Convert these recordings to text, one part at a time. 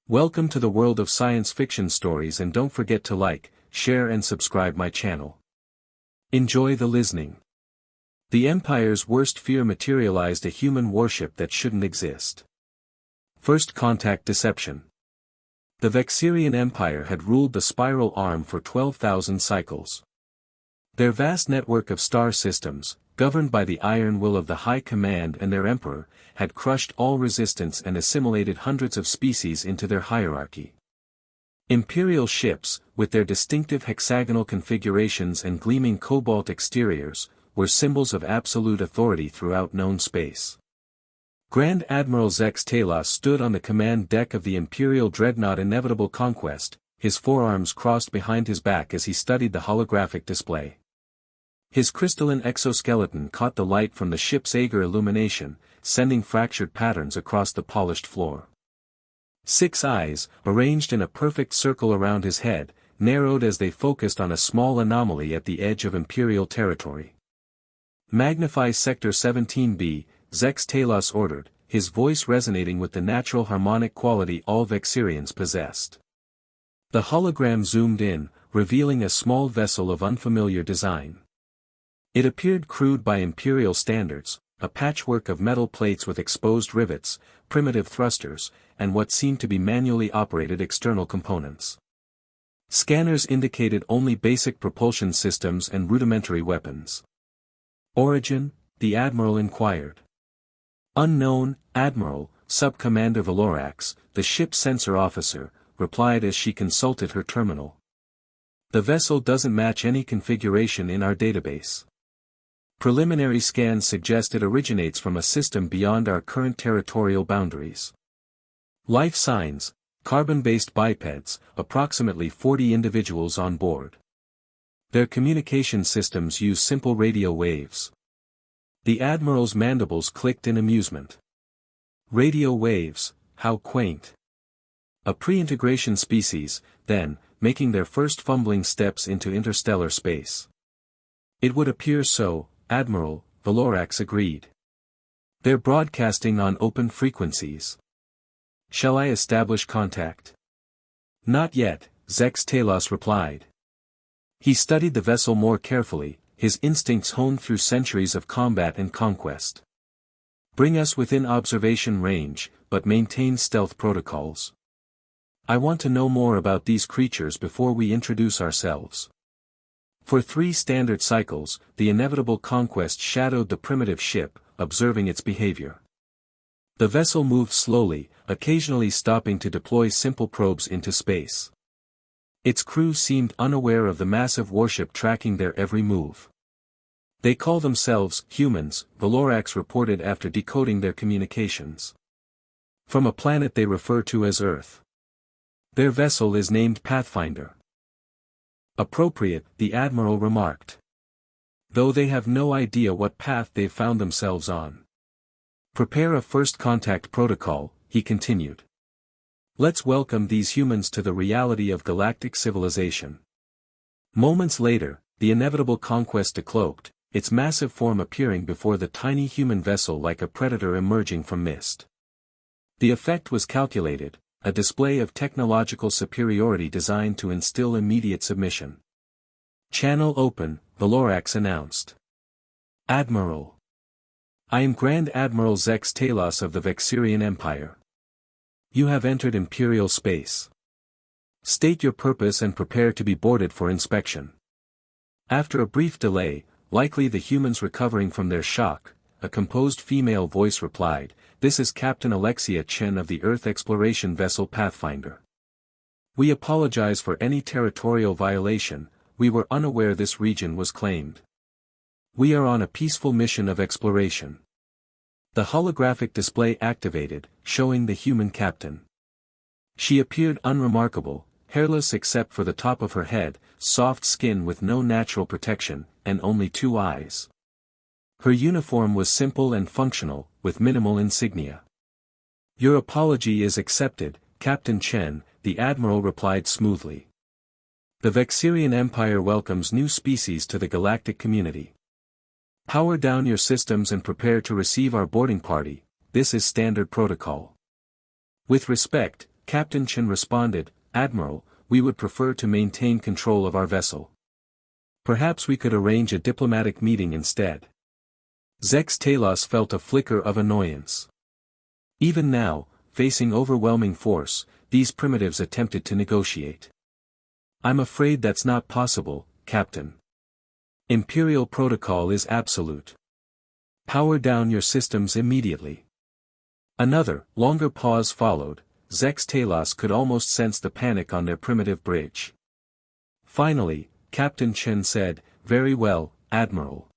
Welcome to the world of science fiction stories, and don't forget to like, share and subscribe my channel. Enjoy the listening. The Empire's worst fear materialized: a human warship that shouldn't exist. First contact deception. The Vexirian Empire had ruled the spiral arm for 12,000 cycles. Their vast network of star systems, governed by the iron will of the High Command and their Emperor, had crushed all resistance and assimilated hundreds of species into their hierarchy. Imperial ships, with their distinctive hexagonal configurations and gleaming cobalt exteriors, were symbols of absolute authority throughout known space. Grand Admiral Zex Talos stood on the command deck of the Imperial dreadnought Inevitable Conquest, his forearms crossed behind his back as he studied the holographic display. His crystalline exoskeleton caught the light from the ship's Aegir illumination, sending fractured patterns across the polished floor. 6 eyes, arranged in a perfect circle around his head, narrowed as they focused on a small anomaly at the edge of Imperial territory. "Magnify Sector 17B, Zex Talos ordered, his voice resonating with the natural harmonic quality all Vexirians possessed. The hologram zoomed in, revealing a small vessel of unfamiliar design. It appeared crude by Imperial standards, a patchwork of metal plates with exposed rivets, primitive thrusters, and what seemed to be manually operated external components. Scanners indicated only basic propulsion systems and rudimentary weapons. Origin? The Admiral inquired. Unknown, Admiral, Sub-Commander Valorax, the ship's sensor officer, replied as she consulted her terminal. The vessel doesn't match any configuration in our database. Preliminary scans suggest it originates from a system beyond our current territorial boundaries. Life signs: carbon-based bipeds, approximately 40 individuals on board. Their communication systems use simple radio waves. The Admiral's mandibles clicked in amusement. Radio waves, how quaint. A pre-integration species, then, making their first fumbling steps into interstellar space. It would appear so, Admiral, Valorax agreed. They're broadcasting on open frequencies. Shall I establish contact? Not yet, Zex Talos replied. He studied the vessel more carefully, his instincts honed through centuries of combat and conquest. Bring us within observation range, but maintain stealth protocols. I want to know more about these creatures before we introduce ourselves. For 3 standard cycles, the Inevitable Conquest shadowed the primitive ship, observing its behavior. The vessel moved slowly, occasionally stopping to deploy simple probes into space. Its crew seemed unaware of the massive warship tracking their every move. They call themselves humans, Valorax reported after decoding their communications. From a planet they refer to as Earth. Their vessel is named Pathfinder. Appropriate, the Admiral remarked. Though they have no idea what path they've found themselves on. Prepare a first contact protocol, he continued. Let's welcome these humans to the reality of galactic civilization. Moments later, the Inevitable Conquest decloaked, its massive form appearing before the tiny human vessel like a predator emerging from mist. The effect was calculated, a display of technological superiority designed to instill immediate submission. Channel open, Valorax announced. Admiral. I am Grand Admiral Zex Talos of the Vexirian Empire. You have entered Imperial space. State your purpose and prepare to be boarded for inspection. After a brief delay, likely the humans recovering from their shock, a composed female voice replied, "This is Captain Alexia Chen of the Earth exploration vessel Pathfinder. We apologize for any territorial violation, we were unaware this region was claimed. We are on a peaceful mission of exploration." The holographic display activated, showing the human captain. She appeared unremarkable, hairless except for the top of her head, soft skin with no natural protection, and only 2 eyes. Her uniform was simple and functional, with minimal insignia. Your apology is accepted, Captain Chen, the Admiral replied smoothly. The Vexirian Empire welcomes new species to the galactic community. Power down your systems and prepare to receive our boarding party, this is standard protocol. With respect, Captain Chen responded, "Admiral, we would prefer to maintain control of our vessel. Perhaps we could arrange a diplomatic meeting instead." Zex Talos felt a flicker of annoyance. Even now, facing overwhelming force, these primitives attempted to negotiate. "I'm afraid that's not possible, Captain. Imperial protocol is absolute. Power down your systems immediately." Another, longer pause followed. Zex Talos could almost sense the panic on their primitive bridge. Finally, Captain Chen said, "Very well, Admiral.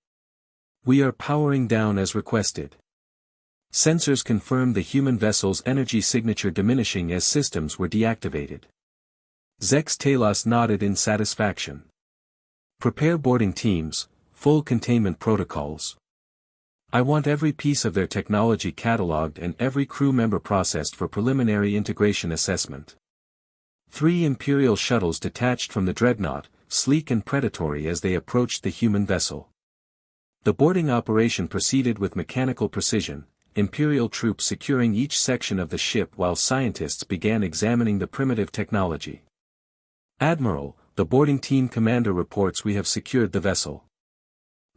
We are powering down as requested." Sensors confirmed the human vessel's energy signature diminishing as systems were deactivated. Zex Talos nodded in satisfaction. "Prepare boarding teams, full containment protocols. I want every piece of their technology catalogued and every crew member processed for preliminary integration assessment." 3 Imperial shuttles detached from the dreadnought, sleek and predatory as they approached the human vessel. The boarding operation proceeded with mechanical precision, Imperial troops securing each section of the ship while scientists began examining the primitive technology. "Admiral, the boarding team commander reports we have secured the vessel.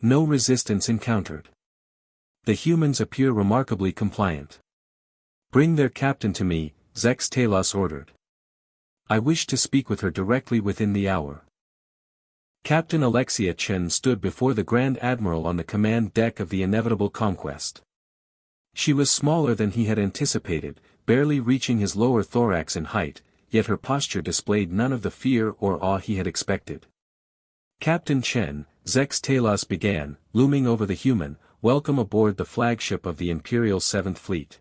No resistance encountered. The humans appear remarkably compliant." "Bring their captain to me," Zex Talos ordered. "I wish to speak with her directly within the hour." Captain Alexia Chen stood before the Grand Admiral on the command deck of the inevitable Conquest. She was smaller than he had anticipated, barely reaching his lower thorax in height, yet her posture displayed none of the fear or awe he had expected. "Captain Chen," Zex Talos began, looming over the human, "welcome aboard the flagship of the Imperial 7th Fleet.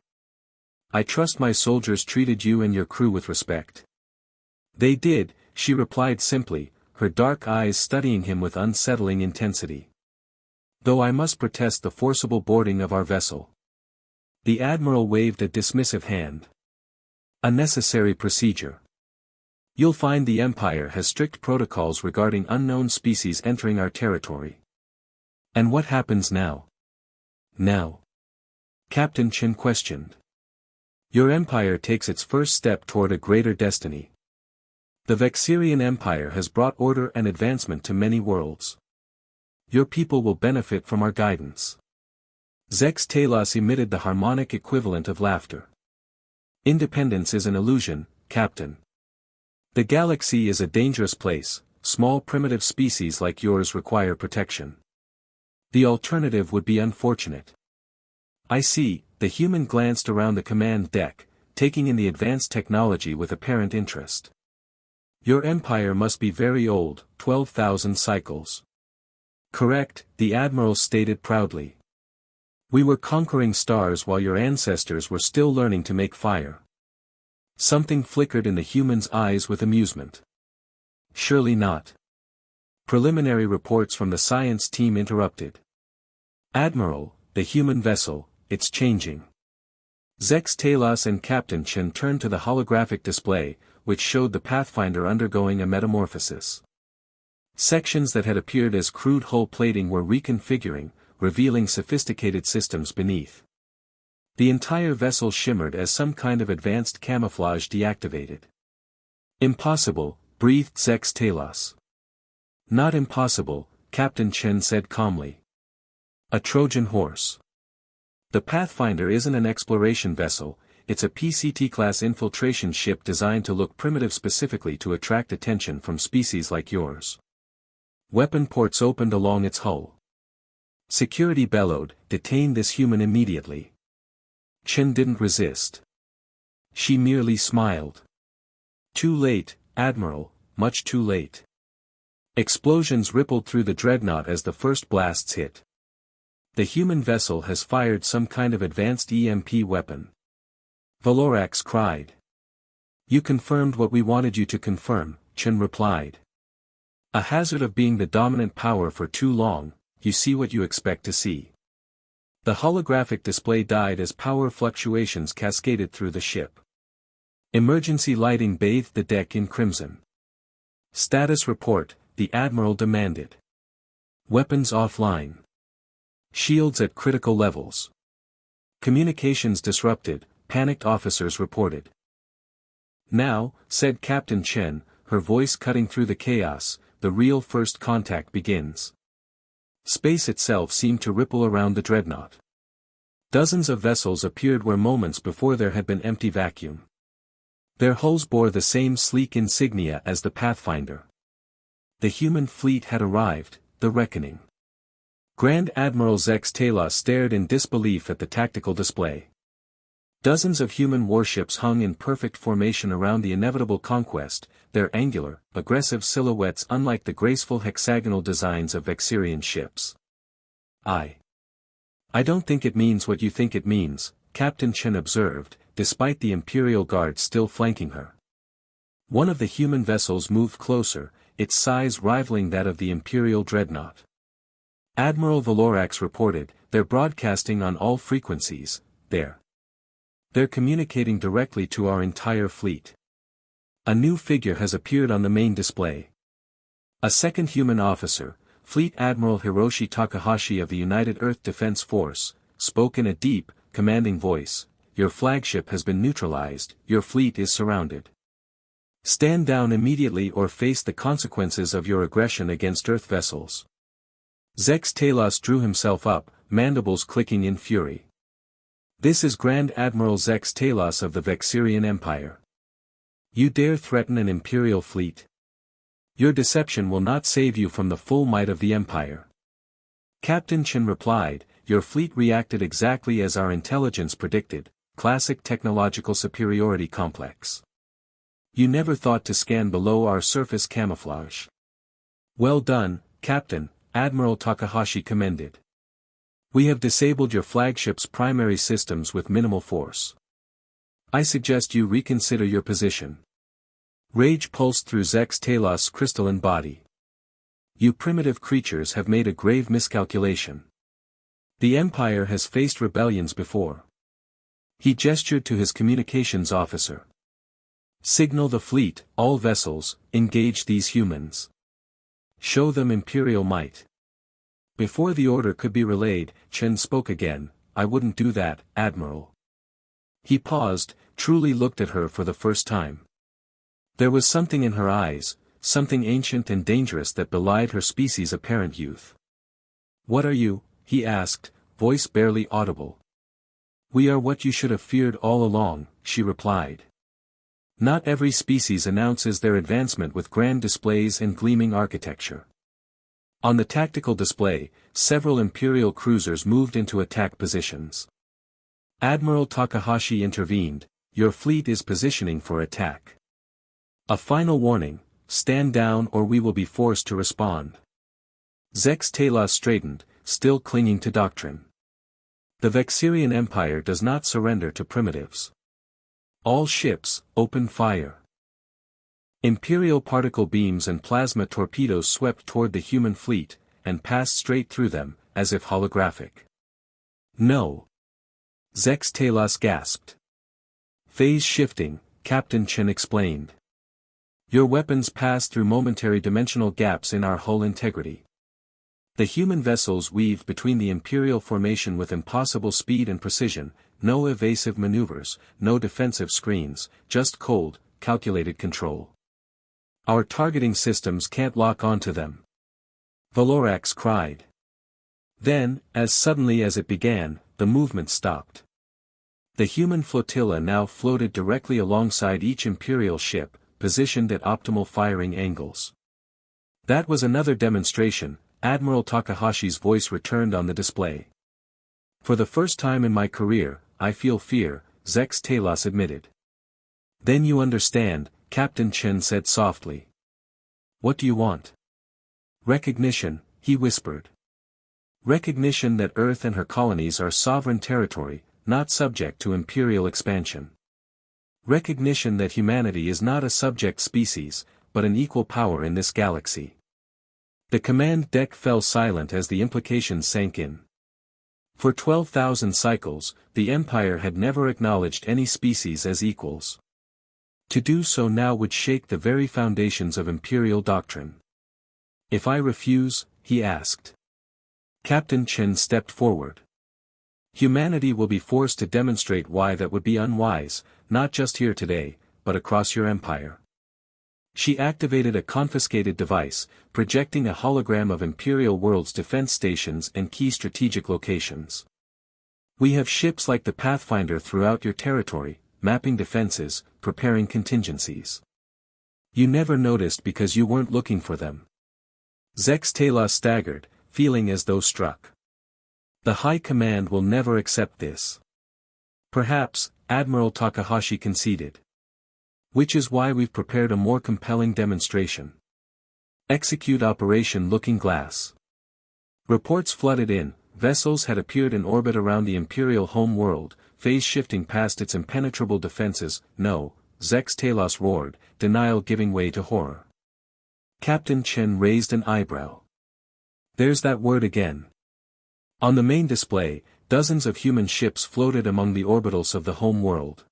I trust my soldiers treated you and your crew with respect." "They did," she replied simply, her dark eyes studying him with unsettling intensity. "Though I must protest the forcible boarding of our vessel." The Admiral waved a dismissive hand. "A necessary procedure. You'll find the Empire has strict protocols regarding unknown species entering our territory." "And what happens now?" "Now?" Captain Chen questioned. "Your Empire takes its first step toward a greater destiny. The Vexirian Empire has brought order and advancement to many worlds. Your people will benefit from our guidance." Zex Talos emitted the harmonic equivalent of laughter. "Independence is an illusion, Captain. The galaxy is a dangerous place, small primitive species like yours require protection. The alternative would be unfortunate." "I see," the human glanced around the command deck, taking in the advanced technology with apparent interest. "Your empire must be very old, 12,000 cycles." "Correct," the Admiral stated proudly. "We were conquering stars while your ancestors were still learning to make fire." Something flickered in the human's eyes with amusement. "Surely not." Preliminary reports from the science team interrupted. "Admiral, the human vessel, it's changing." Zex Talos and Captain Chen turned to the holographic display, which showed the Pathfinder undergoing a metamorphosis. Sections that had appeared as crude hull plating were reconfiguring, revealing sophisticated systems beneath. The entire vessel shimmered as some kind of advanced camouflage deactivated. "Impossible," breathed Zex Talos. "Not impossible," Captain Chen said calmly. "A Trojan horse. The Pathfinder isn't an exploration vessel, it's a PCT-class infiltration ship designed to look primitive specifically to attract attention from species like yours." Weapon ports opened along its hull. Security bellowed, "Detain this human immediately." Chen didn't resist. She merely smiled. "Too late, Admiral, much too late." Explosions rippled through the dreadnought as the first blasts hit. "The human vessel has fired some kind of advanced EMP weapon." Valorax cried. "You confirmed what we wanted you to confirm," Chen replied. "A hazard of being the dominant power for too long, you see what you expect to see." The holographic display died as power fluctuations cascaded through the ship. Emergency lighting bathed the deck in crimson. "Status report," the Admiral demanded. "Weapons offline. Shields at critical levels. Communications disrupted," panicked officers reported. Now, said Captain Chen, her voice cutting through the chaos, the real first contact begins. Space itself seemed to ripple around the dreadnought. Dozens of vessels appeared where moments before there had been empty vacuum. Their hulls bore the same sleek insignia as the Pathfinder. The human fleet had arrived, the reckoning. Grand Admiral Zex Talos stared in disbelief at the tactical display. Dozens of human warships hung in perfect formation around the inevitable conquest, their angular, aggressive silhouettes unlike the graceful hexagonal designs of Vexirian ships. I don't think it means what you think it means, Captain Chen observed, despite the Imperial Guard still flanking her. One of the human vessels moved closer, its size rivaling that of the Imperial dreadnought. Admiral Valorax reported, "They're broadcasting on all frequencies, They're communicating directly to our entire fleet. A new figure has appeared on the main display. A second human officer, Fleet Admiral Hiroshi Takahashi of the United Earth Defense Force, spoke in a deep, commanding voice, "Your flagship has been neutralized, your fleet is surrounded. Stand down immediately or face the consequences of your aggression against Earth vessels." Zex Talos drew himself up, mandibles clicking in fury. "This is Grand Admiral Zex Talos of the Vexirian Empire. You dare threaten an Imperial fleet? Your deception will not save you from the full might of the Empire." Captain Chen replied, "Your fleet reacted exactly as our intelligence predicted, classic technological superiority complex. You never thought to scan below our surface camouflage. Well done, Captain," Admiral Takahashi commended. "We have disabled your flagship's primary systems with minimal force. I suggest you reconsider your position." Rage pulsed through Zex Talos' crystalline body. "You primitive creatures have made a grave miscalculation. The Empire has faced rebellions before." He gestured to his communications officer. "Signal the fleet, all vessels, engage these humans. Show them Imperial might." Before the order could be relayed, Chen spoke again, "I wouldn't do that, Admiral." He paused, truly looked at her for the first time. There was something in her eyes, something ancient and dangerous that belied her species' apparent youth. "What are you?" he asked, voice barely audible. "We are what you should have feared all along," she replied. Not every species announces their advancement with grand displays and gleaming architecture. On the tactical display, several Imperial cruisers moved into attack positions. Admiral Takahashi intervened, "Your fleet is positioning for attack. A final warning, stand down or we will be forced to respond." Zex Talos straightened, still clinging to doctrine. The Vexirian Empire does not surrender to primitives. All ships, open fire. Imperial particle beams and plasma torpedoes swept toward the human fleet, and passed straight through them, as if holographic. "No." Zex Talos gasped. "Phase shifting," Captain Chen explained. "Your weapons pass through momentary dimensional gaps in our hull integrity." The human vessels weaved between the Imperial formation with impossible speed and precision, no evasive maneuvers, no defensive screens, just cold, calculated control. "Our targeting systems can't lock onto them," Valorax cried. Then, as suddenly as it began, the movement stopped. The human flotilla now floated directly alongside each Imperial ship, positioned at optimal firing angles. That was another demonstration, Admiral Takahashi's voice returned on the display. "For the first time in my career, I feel fear," Zex Talos admitted. "Then you understand," Captain Chen said softly. "What do you want?" "Recognition," he whispered. "Recognition that Earth and her colonies are sovereign territory, not subject to imperial expansion. Recognition that humanity is not a subject species, but an equal power in this galaxy." The command deck fell silent as the implications sank in. For 12,000 cycles, the Empire had never acknowledged any species as equals. To do so now would shake the very foundations of imperial doctrine. "If I refuse?" he asked. Captain Chen stepped forward. "Humanity will be forced to demonstrate why that would be unwise, not just here today, but across your empire. She activated a confiscated device, projecting a hologram of Imperial World's defense stations and key strategic locations. We have ships like the Pathfinder throughout your territory, mapping defenses, preparing contingencies. You never noticed because you weren't looking for them. Zex Talos staggered, feeling as though struck. The High Command will never accept this. Perhaps, Admiral Takahashi conceded. Which is why we've prepared a more compelling demonstration. Execute Operation Looking Glass. Reports flooded in, vessels had appeared in orbit around the Imperial home world, phase shifting past its impenetrable defenses. No, Zex Talos roared, denial giving way to horror. Captain Chen raised an eyebrow. There's that word again. On the main display, dozens of human ships floated among the orbitals of the home world.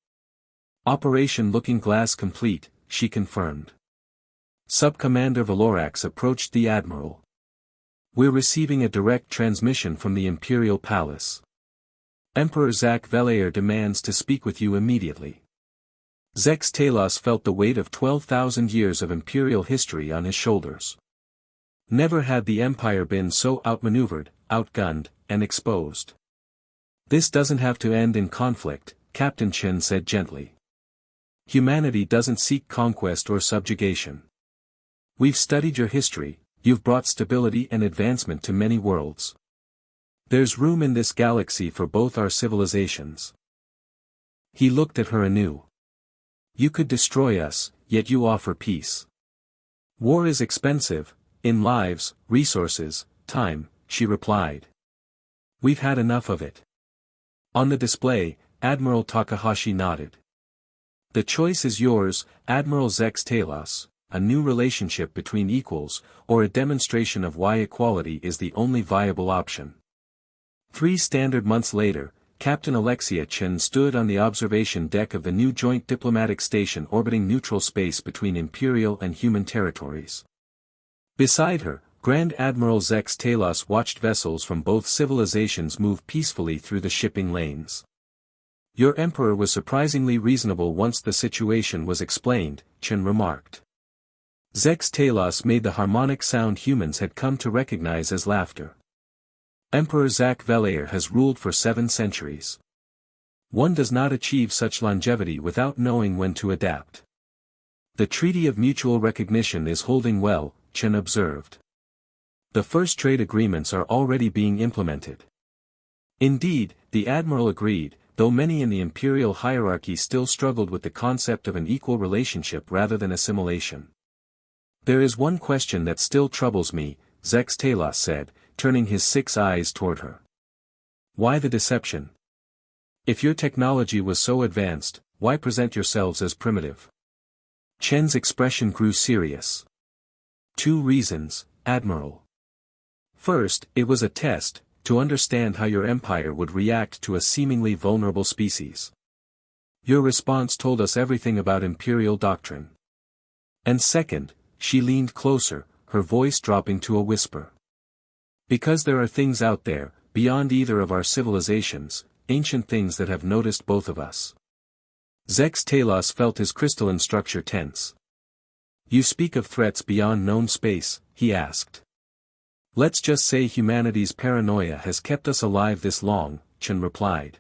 Operation Looking Glass complete, she confirmed. Sub-Commander Valorax approached the Admiral. We're receiving a direct transmission from the Imperial Palace. Emperor Zak Velair demands to speak with you immediately. Zex Talos felt the weight of 12,000 years of Imperial history on his shoulders. Never had the Empire been so outmaneuvered, outgunned, and exposed. This doesn't have to end in conflict, Captain Chen said gently. Humanity doesn't seek conquest or subjugation. We've studied your history, you've brought stability and advancement to many worlds. There's room in this galaxy for both our civilizations. He looked at her anew. You could destroy us, yet you offer peace. War is expensive, in lives, resources, time, she replied. We've had enough of it. On the display, Admiral Takahashi nodded. The choice is yours, Admiral Zex Talos, a new relationship between equals, or a demonstration of why equality is the only viable option. 3 standard months later, Captain Alexia Chen stood on the observation deck of the new joint diplomatic station orbiting neutral space between Imperial and human territories. Beside her, Grand Admiral Zex Talos watched vessels from both civilizations move peacefully through the shipping lanes. Your Emperor was surprisingly reasonable once the situation was explained, Chen remarked. Zex Talos made the harmonic sound humans had come to recognize as laughter. Emperor Zak Velair has ruled for 7 centuries. One does not achieve such longevity without knowing when to adapt. The Treaty of Mutual Recognition is holding well, Chen observed. The first trade agreements are already being implemented. Indeed, the Admiral agreed, though many in the imperial hierarchy still struggled with the concept of an equal relationship rather than assimilation. There is one question that still troubles me, Zex Talos said, turning his 6 eyes toward her. Why the deception? If your technology was so advanced, why present yourselves as primitive? Chen's expression grew serious. 2 reasons, Admiral. First, it was a test, to understand how your empire would react to a seemingly vulnerable species. Your response told us everything about imperial doctrine. And second, she leaned closer, her voice dropping to a whisper. Because there are things out there, beyond either of our civilizations, ancient things that have noticed both of us. Zex Talos felt his crystalline structure tense. You speak of threats beyond known space, he asked. Let's just say humanity's paranoia has kept us alive this long, Chen replied.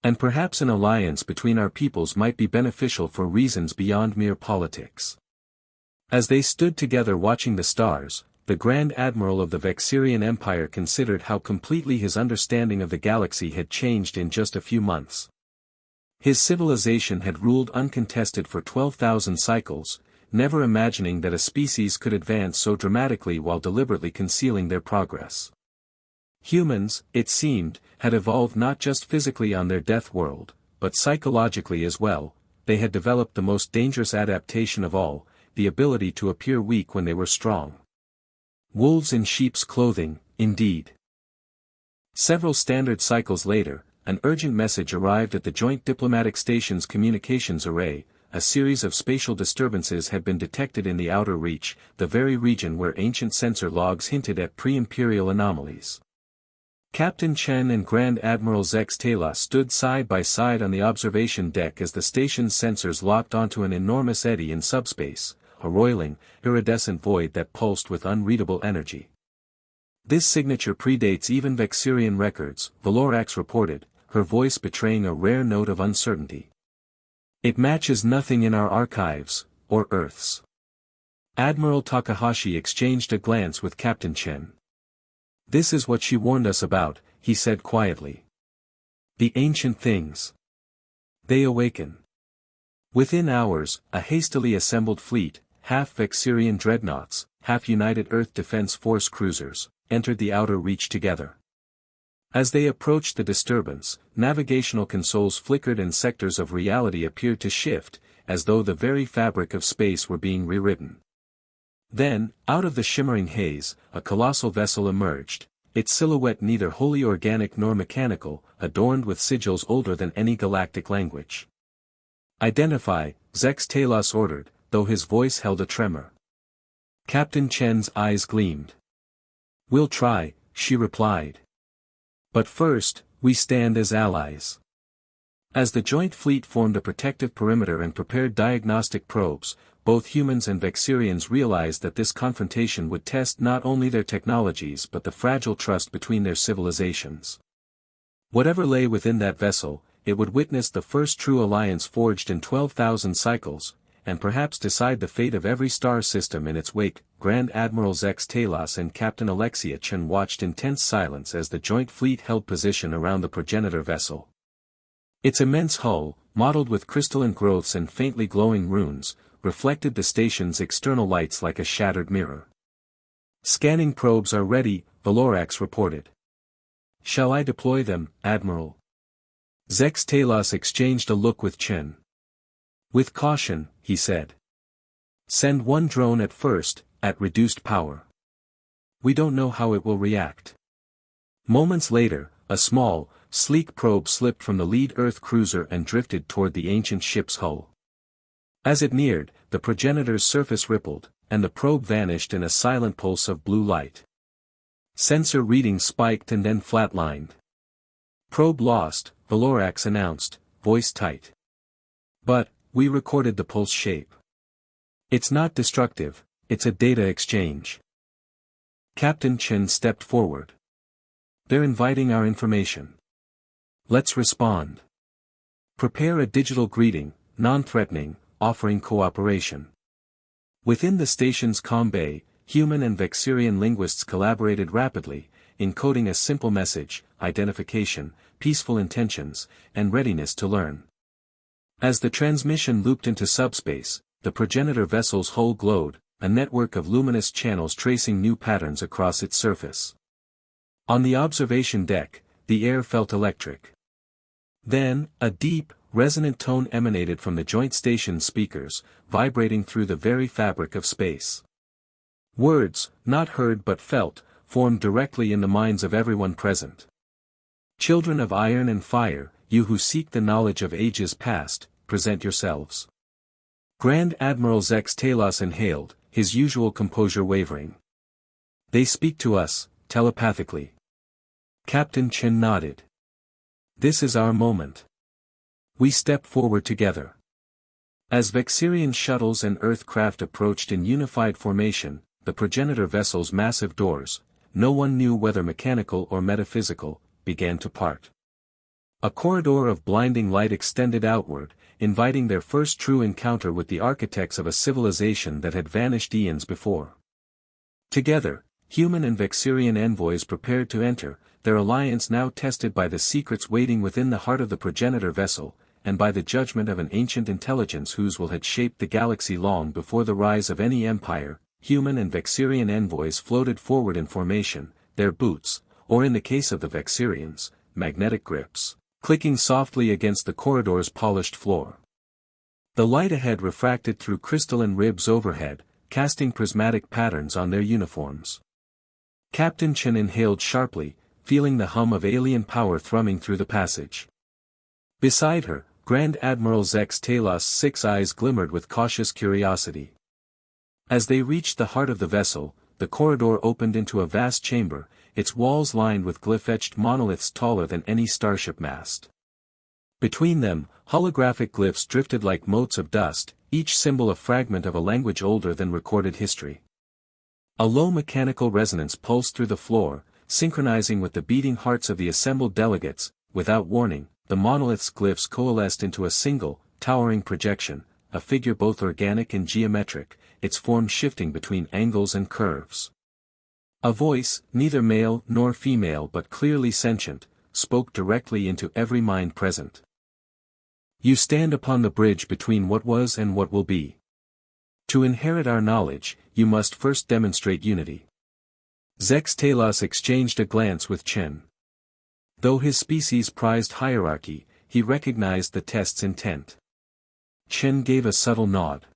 And perhaps an alliance between our peoples might be beneficial for reasons beyond mere politics. As they stood together watching the stars, the Grand Admiral of the Vexirian Empire considered how completely his understanding of the galaxy had changed in just a few months. His civilization had ruled uncontested for 12,000 cycles, never imagining that a species could advance so dramatically while deliberately concealing their progress. Humans, it seemed, had evolved not just physically on their death world, but psychologically as well. They had developed the most dangerous adaptation of all, the ability to appear weak when they were strong. Wolves in sheep's clothing, indeed. Several standard cycles later, an urgent message arrived at the Joint Diplomatic Station's communications array. A series of spatial disturbances had been detected in the Outer Reach, the very region where ancient sensor logs hinted at pre-imperial anomalies. Captain Chen and Grand Admiral Zex Talos stood side by side on the observation deck as the station's sensors locked onto an enormous eddy in subspace, a roiling, iridescent void that pulsed with unreadable energy. This signature predates even Vexirian records, Valorax reported, her voice betraying a rare note of uncertainty. It matches nothing in our archives, or Earth's. Admiral Takahashi exchanged a glance with Captain Chen. This is what she warned us about, he said quietly. The ancient things. They awaken. Within hours, a hastily assembled fleet, half Vexirian dreadnoughts, half United Earth Defense Force cruisers, entered the outer reach together. As they approached the disturbance, navigational consoles flickered and sectors of reality appeared to shift, as though the very fabric of space were being rewritten. Then, out of the shimmering haze, a colossal vessel emerged, its silhouette neither wholly organic nor mechanical, adorned with sigils older than any galactic language. Identify, Zex Talos ordered, though his voice held a tremor. Captain Chen's eyes gleamed. We'll try, she replied. But first, we stand as allies. As the joint fleet formed a protective perimeter and prepared diagnostic probes, both humans and Vexirians realized that this confrontation would test not only their technologies but the fragile trust between their civilizations. Whatever lay within that vessel, it would witness the first true alliance forged in 12,000 cycles, and perhaps decide the fate of every star system in its wake. Grand Admiral Zex Talos and Captain Alexia Chen watched in tense silence as the joint fleet held position around the progenitor vessel. Its immense hull, mottled with crystalline growths and faintly glowing runes, reflected the station's external lights like a shattered mirror. Scanning probes are ready, Valorax reported. Shall I deploy them, Admiral? Zex Talos exchanged a look with Chen. With caution, he said. Send one drone at first, at reduced power. We don't know how it will react. Moments later, a small, sleek probe slipped from the lead Earth cruiser and drifted toward the ancient ship's hull. As it neared, the progenitor's surface rippled, and the probe vanished in a silent pulse of blue light. Sensor readings spiked and then flatlined. Probe lost, Valorax announced, voice tight. But, we recorded the pulse shape. It's not destructive, it's a data exchange. Captain Chen stepped forward. They're inviting our information. Let's respond. Prepare a digital greeting, non-threatening, offering cooperation. Within the station's comm bay, human and Vexirian linguists collaborated rapidly, encoding a simple message, identification, peaceful intentions, and readiness to learn. As the transmission looped into subspace, the progenitor vessel's hull glowed, a network of luminous channels tracing new patterns across its surface. On the observation deck, the air felt electric. Then, a deep, resonant tone emanated from the joint station speakers, vibrating through the very fabric of space. Words, not heard but felt, formed directly in the minds of everyone present. Children of iron and fire, you who seek the knowledge of ages past, present yourselves. Grand Admiral Zex Talos inhaled, his usual composure wavering. They speak to us, telepathically. Captain Chen nodded. This is our moment. We step forward together. As Vexirian shuttles and Earth craft approached in unified formation, the progenitor vessel's massive doors, no one knew whether mechanical or metaphysical, began to part. A corridor of blinding light extended outward, inviting their first true encounter with the architects of a civilization that had vanished eons before. Together, human and Vexirian envoys prepared to enter, their alliance now tested by the secrets waiting within the heart of the progenitor vessel, and by the judgment of an ancient intelligence whose will had shaped the galaxy long before the rise of any empire. Human and Vexirian envoys floated forward in formation, their boots, or in the case of the Vexirians, magnetic grips, clicking softly against the corridor's polished floor. The light ahead refracted through crystalline ribs overhead, casting prismatic patterns on their uniforms. Captain Chen inhaled sharply, feeling the hum of alien power thrumming through the passage. Beside her, Grand Admiral Zex Talos' 6 eyes glimmered with cautious curiosity. As they reached the heart of the vessel, the corridor opened into a vast chamber, its walls lined with glyph-etched monoliths taller than any starship mast. Between them, holographic glyphs drifted like motes of dust, each symbol a fragment of a language older than recorded history. A low mechanical resonance pulsed through the floor, synchronizing with the beating hearts of the assembled delegates. Without warning, the monolith's glyphs coalesced into a single, towering projection, a figure both organic and geometric, its form shifting between angles and curves. A voice, neither male nor female but clearly sentient, spoke directly into every mind present. You stand upon the bridge between what was and what will be. To inherit our knowledge, you must first demonstrate unity. Zex Talos exchanged a glance with Chen. Though his species prized hierarchy, he recognized the test's intent. Chen gave a subtle nod.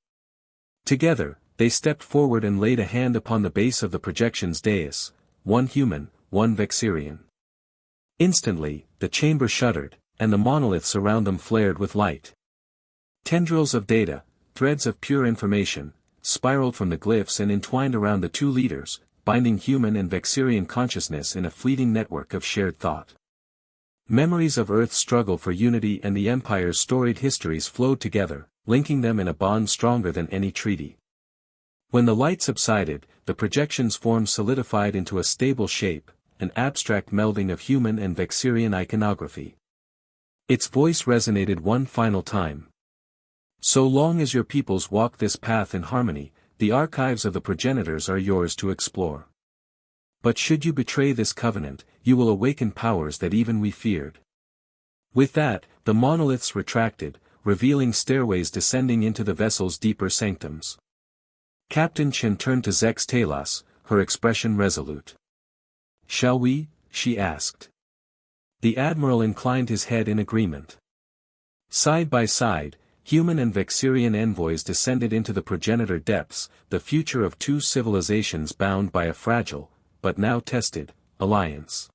Together, they stepped forward and laid a hand upon the base of the projection's dais, one human, one Vexirian. Instantly, the chamber shuddered, and the monoliths around them flared with light. Tendrils of data, threads of pure information, spiraled from the glyphs and entwined around the two leaders, binding human and Vexirian consciousness in a fleeting network of shared thought. Memories of Earth's struggle for unity and the Empire's storied histories flowed together, linking them in a bond stronger than any treaty. When the light subsided, the projection's form solidified into a stable shape, an abstract melding of human and Vexirian iconography. Its voice resonated one final time. So long as your peoples walk this path in harmony, the archives of the progenitors are yours to explore. But should you betray this covenant, you will awaken powers that even we feared. With that, the monoliths retracted, revealing stairways descending into the vessel's deeper sanctums. Captain Chen turned to Zex Talos, her expression resolute. Shall we? She asked. The admiral inclined his head in agreement. Side by side, human and Vexirian envoys descended into the progenitor depths, the future of two civilizations bound by a fragile, but now tested, alliance.